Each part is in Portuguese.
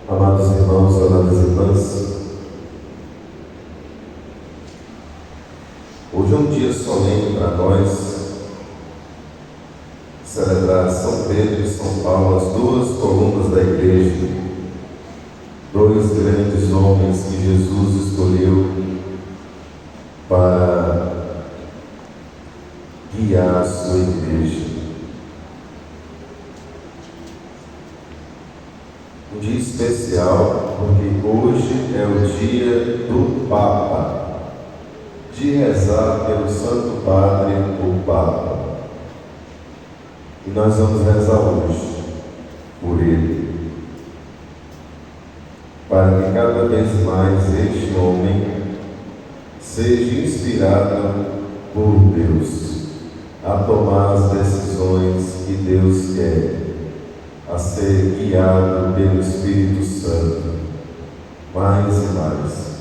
Amados irmãos, amadas irmãs, hoje é um dia solene para nós celebrar São Pedro e São Paulo, as duas colunas da igreja, dois grandes homens que Jesus escolheu para guiar a sua igreja. Um dia especial, porque hoje é o dia do Papa, de rezar pelo Santo Padre, o Papa. E nós vamos rezar hoje por ele, para que cada vez mais este homem seja inspirado por Deus a tomar as decisões que Deus quer, a ser guiado pelo Espírito Santo, mais e mais.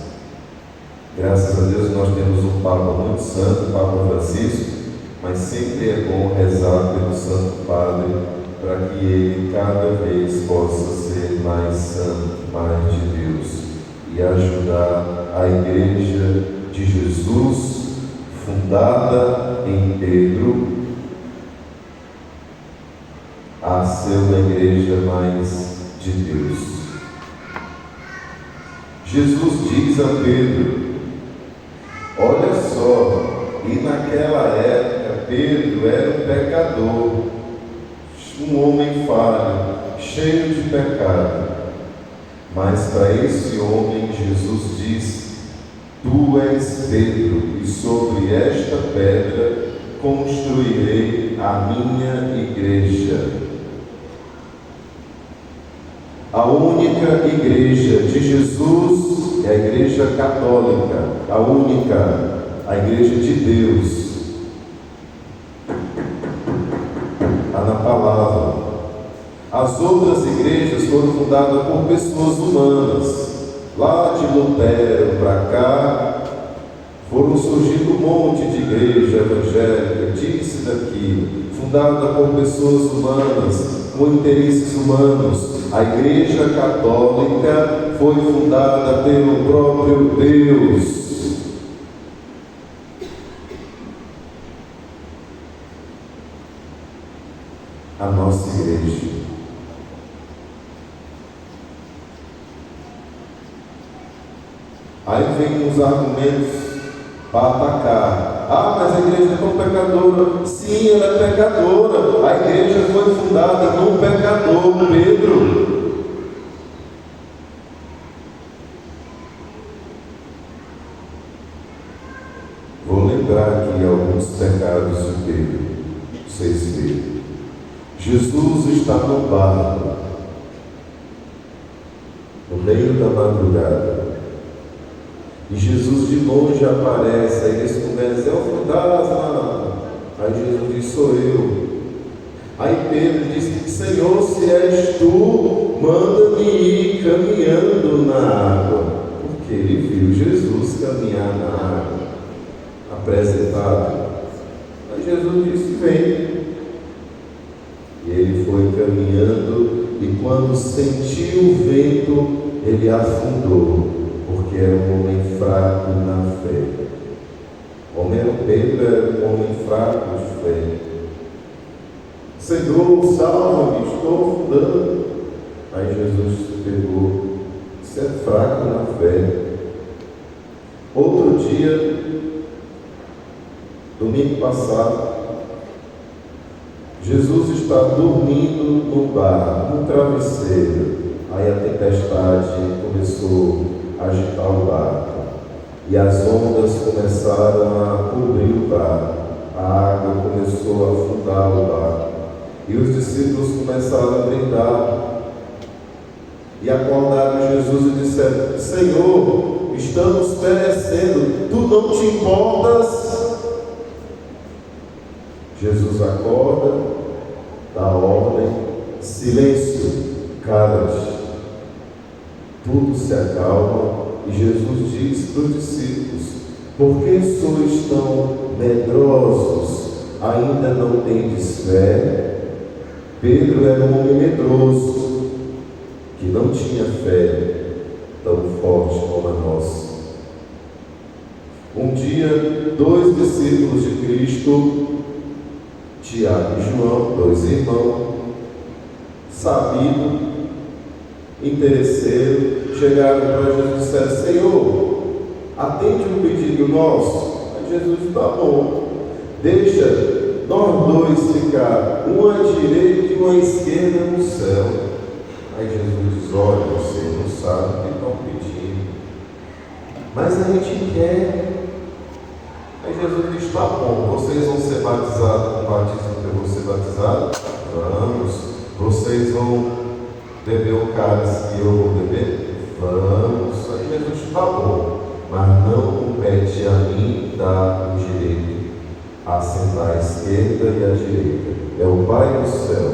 Graças a Deus nós temos um Papa muito santo, o Papa Francisco, mas sempre é bom rezar pelo Santo Padre, para que ele cada vez possa ser mais santo, mais de Deus, e ajudar a Igreja de Jesus, fundada em Pedro, a ser uma igreja mais de Deus. Jesus diz a Pedro: olha só, e naquela época Pedro era um pecador, um homem falho, cheio de pecado. Mas para esse homem Jesus diz: tu és Pedro, e sobre esta pedra construirei a minha igreja. A única igreja de Jesus é a igreja católica, a única, a igreja de Deus. Está na palavra. As outras igrejas foram fundadas por pessoas humanas. Lá de Lutero para cá, foram surgindo um monte de igreja evangélica, disso e daquilo, fundada por pessoas humanas, com interesses humanos. A Igreja Católica foi fundada pelo próprio Deus. A nossa igreja. Aí vem os argumentos para atacar. Ah, mas a igreja é tão pecadora. Sim, ela é pecadora. A igreja foi fundada num pecador, Pedro. Vou lembrar aqui alguns pecados de Pedro. Vocês verem. Jesus está no barco, no meio da madrugada. E Jesus de longe aparece, aí eles começam: é um fantasma. Aí Jesus diz: sou eu. Aí Pedro diz: Senhor, se és tu, manda-me ir caminhando na água. Porque ele viu Jesus caminhar na água, apresentado. Aí Jesus disse: vem. E ele foi caminhando, e quando sentiu o vento, ele afundou, porque era um homem fraco na fé. Pedro era um homem fraco de fé. Senhor, salva-me, estou afundando. Aí Jesus pegou: você é fraco na fé. Outro dia, domingo passado, Jesus está dormindo no barco, no travesseiro. Aí a tempestade começou a agitar o barco, e as ondas começaram a cobrir o barco, a água começou a afundar o barco, e os discípulos começaram a gritar, e acordaram Jesus e disseram: Senhor, estamos perecendo, tu não te importas? Jesus acorda, dá ordem: silêncio, cala-te. Tudo se acalma, e Jesus diz para os discípulos: por que sois tão medrosos? Ainda não tendes fé? Pedro era um homem medroso, que não tinha fé tão forte como a nossa. Um dia, 2 discípulos de Cristo, Tiago e João, 2 irmãos, sabido, interesseiro, chegaram para Jesus e disseram: Senhor, atende um pedido nosso. Aí Jesus disse: tá bom, deixa nós 2 ficar, um à direita e um à esquerda no céu. Aí Jesus diz: olha, vocês não sabem o que estão pedindo, mas a gente quer. Aí Jesus diz: tá bom, vocês vão ser batizados com o batismo que eu vou ser batizado? Vamos. Vocês vão beber o cálice que eu vou beber? Vamos. Aí Jesus diz: tá bom, mas não compete a mim dar o direito a sentar à esquerda e à direita. É o Pai do céu.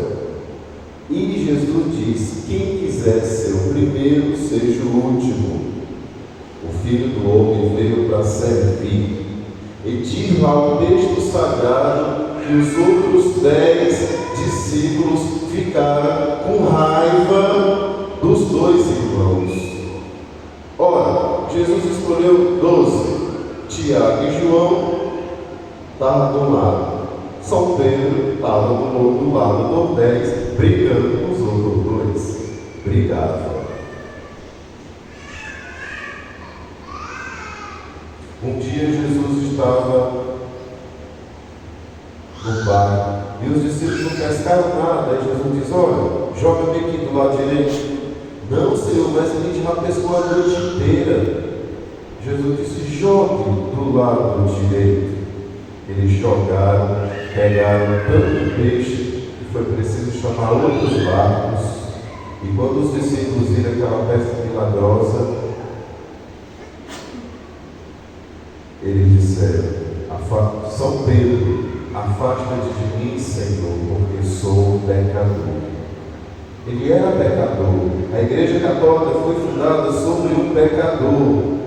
E Jesus diz: quem quiser ser o primeiro, seja o último. O Filho do Homem veio para servir. E diz lá o texto sagrado que os outros 10 discípulos ficaram com raiva dos 2 irmãos. Ora, Jesus escolheu 12. Tiago e João estavam do lado. São Pedro estava do lado dos 10, brigando com os outros 2. Brigavam. Um dia Jesus estava no bar e os discípulos não pescaram nada. Aí Jesus diz: olha, joga-me aqui do lado direito. Não, Senhor, mas a gente já pescou a noite inteira. Jesus disse: jogue do lado direito. Eles jogaram, pegaram tanto peixe que foi preciso chamar outros barcos. E quando os discípulos viram aquela pesca milagrosa, eles disseram: São Pedro, afasta-te de mim, Senhor, porque sou um pecador. Ele era pecador. A Igreja Católica foi fundada sobre um pecador,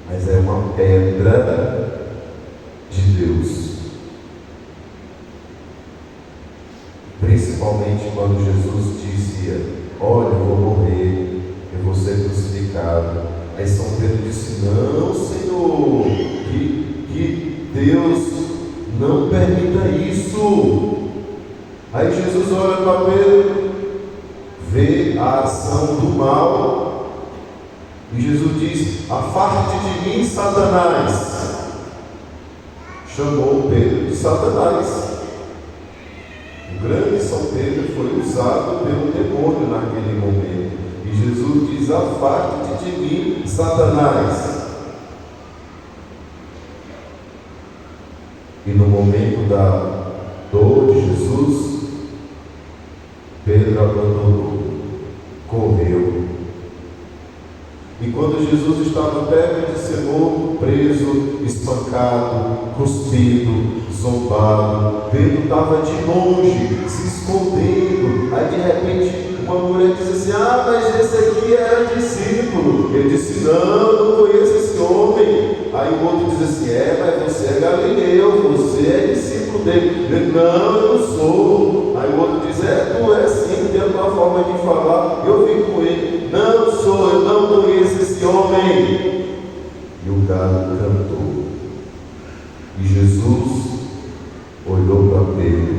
mas é uma pedra de Deus. Principalmente quando Jesus dizia: olha, eu vou morrer, eu vou ser crucificado. Aí São Pedro disse: não, Senhor, que Deus não permita isso. Aí Jesus olha para Pedro, vê a ação do mal, e Jesus diz: afaste de mim, Satanás. Chamou Pedro de Satanás. O grande São Pedro foi usado pelo demônio naquele momento. E Jesus diz: afaste-te de mim, Satanás. E no momento da dor de Jesus, Pedro abandonou, correu. E quando Jesus estava perto de ser morto, preso, espancado, cuspido, zombado, Pedro estava de longe, se escondendo. Aí de repente uma mulher disse assim: ah, mas esse aqui era discípulo. Ele disse: não conheço esse homem. Aí o outro diz assim: mas você é galileu, você é discípulo dele. Ele: não, eu não sou. Aí o outro diz: tu é sim, tem a tua forma de falar, eu vim com ele. Não sou, eu não conheço esse homem. E o galo cantou. E Jesus olhou para Pedro,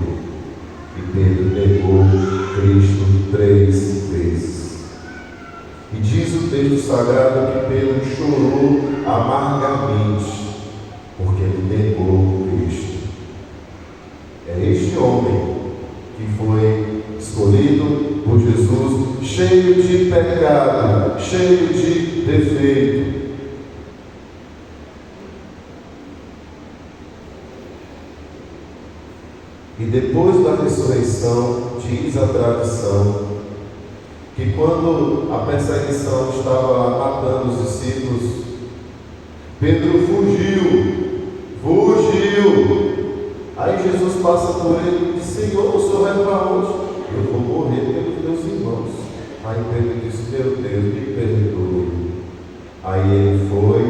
e Pedro negou Cristo 3 vezes. E diz o texto sagrado que Pedro chorou amargamente, porque ele negou Cristo. É este homem que foi escolhido por Jesus, cheio de pecado, cheio de defeito. E depois da ressurreição, diz a tradição, que quando a perseguição estava lá matando os discípulos, Pedro fugiu. Aí Jesus passa por ele e diz: Senhor, o Senhor vai para onde? Eu vou morrer pelos meus irmãos. Aí Pedro disse: meu Deus, me perdoe. Aí ele foi,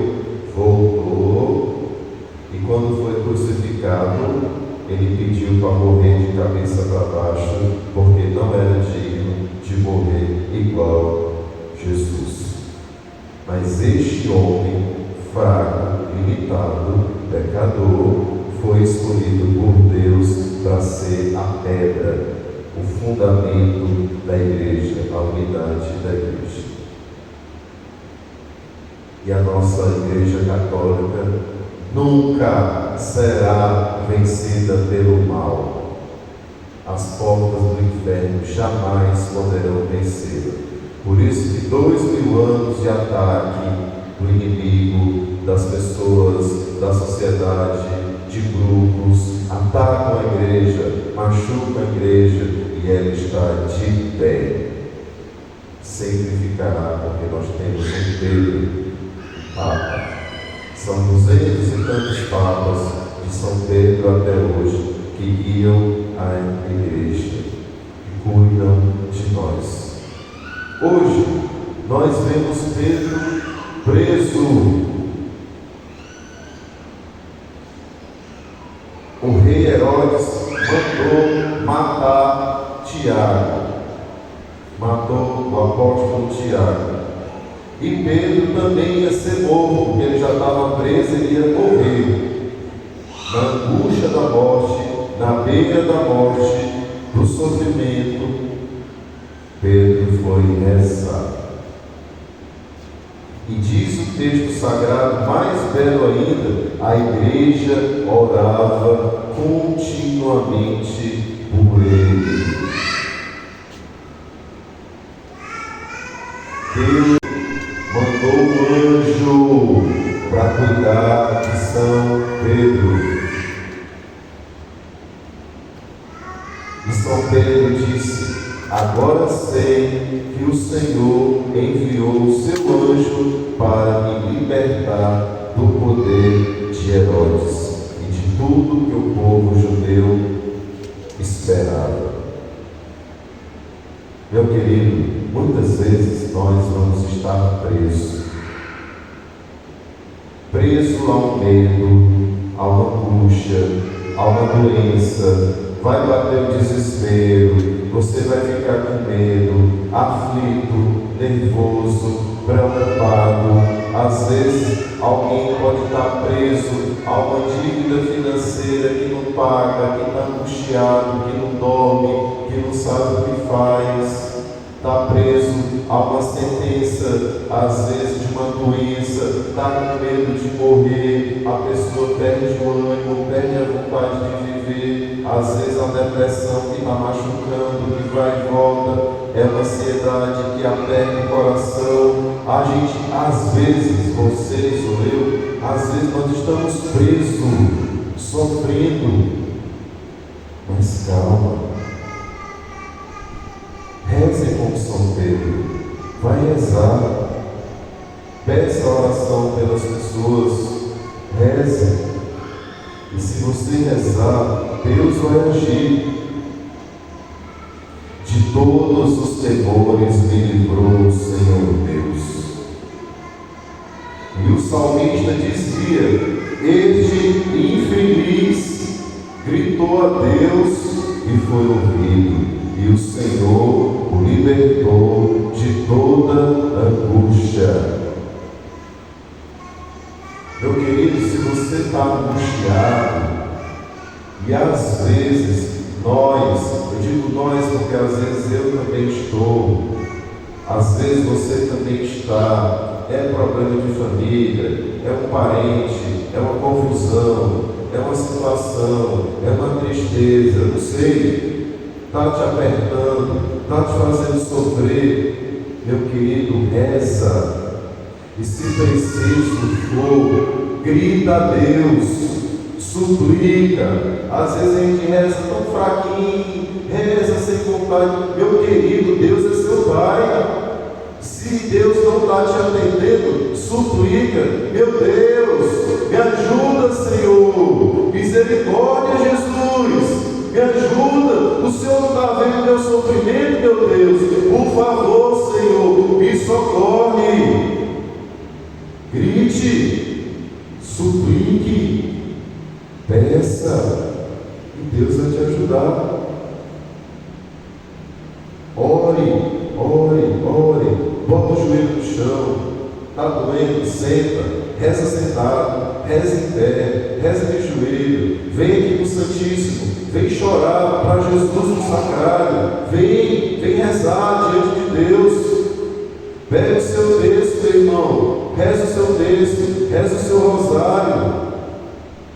voltou, e quando foi crucificado, ele pediu para morrer de cabeça para baixo, porque não era digno de morrer igual Mas este homem, fraco, limitado, pecador, foi escolhido por Deus para ser a pedra, o fundamento da igreja, a unidade da igreja. E a nossa igreja católica nunca será vencida pelo mal. As portas do inferno jamais poderão vencê-la. Por isso que 2000 anos de ataque do inimigo, das pessoas, da sociedade, de grupos, atacam a igreja, machucam a igreja, e ela está de pé. Sempre ficará, porque nós temos um Pedro, Papa. São 200 e tantos papas de São Pedro até hoje que guiam a igreja, que cuidam de nós. Hoje, nós vemos Pedro preso. O rei Herodes mandou matar Tiago, matou o apóstolo Tiago. E Pedro também ia ser morto, porque ele já estava preso, ele ia morrer. Na angústia da morte, na beira da morte, do sofrimento, Pedro foi rezar. E diz o texto sagrado, mais belo ainda, a igreja orava continuamente por ele. Deus mandou um anjo para cuidar de São Pedro. E São Pedro disse: agora sei que o Senhor enviou o seu anjo para me libertar do poder de Herodes e de tudo que o povo judeu esperava. Meu querido, muitas vezes nós vamos estar preso a um medo, a uma angústia, a uma doença. Vai bater o desespero, você vai ficar com medo, aflito, nervoso, preocupado. Às vezes alguém pode estar preso a uma dívida financeira que não paga, que está angustiado, que não dorme, que não sabe o que faz. Está preso a uma sentença, às vezes de uma doença, está com medo de morrer, a pessoa perde o ânimo, perde a vontade de viver, às vezes a depressão que está machucando, que vai e volta, é uma ansiedade que aperta o coração. A gente, às vezes, vocês ou eu, às vezes nós estamos presos, sofrendo, mas calma. Reze como São Pedro, vai rezar, peça oração pelas pessoas, reze, e se você rezar, Deus vai agir. De todos os temores me livrou o Senhor Deus. E o salmista dizia: este infeliz gritou a Deus e foi ouvido. E o Senhor o libertou de toda angústia. Meu querido, se você está angustiado, e às vezes nós, eu digo nós porque às vezes eu também estou, às vezes você também está, é problema de família, é um parente, é uma confusão, é uma situação, é uma tristeza, não sei, está te apertando, está te fazendo sofrer. Meu querido, reza, e se preciso for, grita a Deus, suplica. Às vezes a gente reza tão fraquinho, reza sem vontade. Meu querido, Deus é seu Pai. Se Deus não está te atendendo, suplica. Meu Deus, me ajuda, Senhor. Misericórdia, Jesus. Me ajuda, o Senhor não está vendo meu sofrimento, meu Deus. Por favor, Senhor, me socorre. Grite, suplique, peça, e Deus vai te ajudar. Ore, ore, ore, bota o joelho no chão, está doendo, senta, reza sentado, reza em pé, reza de joelho, vem aqui para o Santíssimo, vem chorar para Jesus no sacrário, vem rezar diante de Deus. Pega o seu texto, meu irmão, reza o seu texto, reza o seu rosário,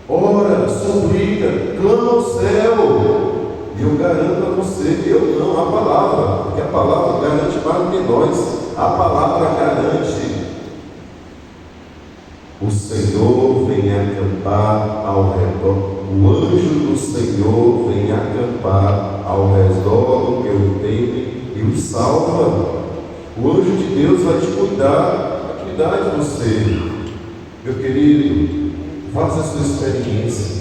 ora, suplica, clama ao céu. E eu garanto a você, eu não, a palavra, porque a palavra garante mais do que nós, a palavra garante. O Senhor vem acampar ao redor, o anjo do Senhor vem acampar ao redor do que o teme e o salva. O anjo de Deus vai te cuidar, vai cuidar de você. Meu querido, faça a sua experiência.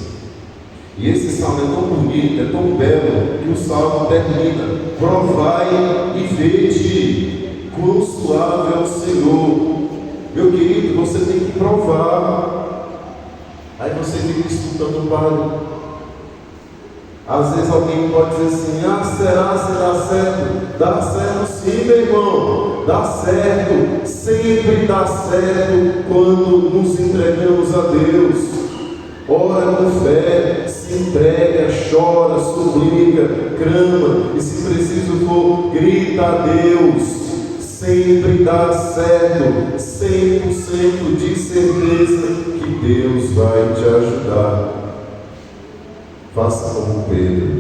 E esse salmo é tão bonito, é tão belo, que o salmo termina: provai e vede quão suave é o Senhor. Meu querido, você tem que provar. Aí você fica escutando o padre. Às vezes alguém pode dizer assim: será certo? Dá certo sim, meu irmão, dá certo, sempre dá certo quando nos entregamos a Deus. Ora com fé, se entrega, chora, suplica, clama, e se preciso for, grita a Deus. Sempre dá certo, 100% de certeza que Deus vai te ajudar. Faça como Pedro.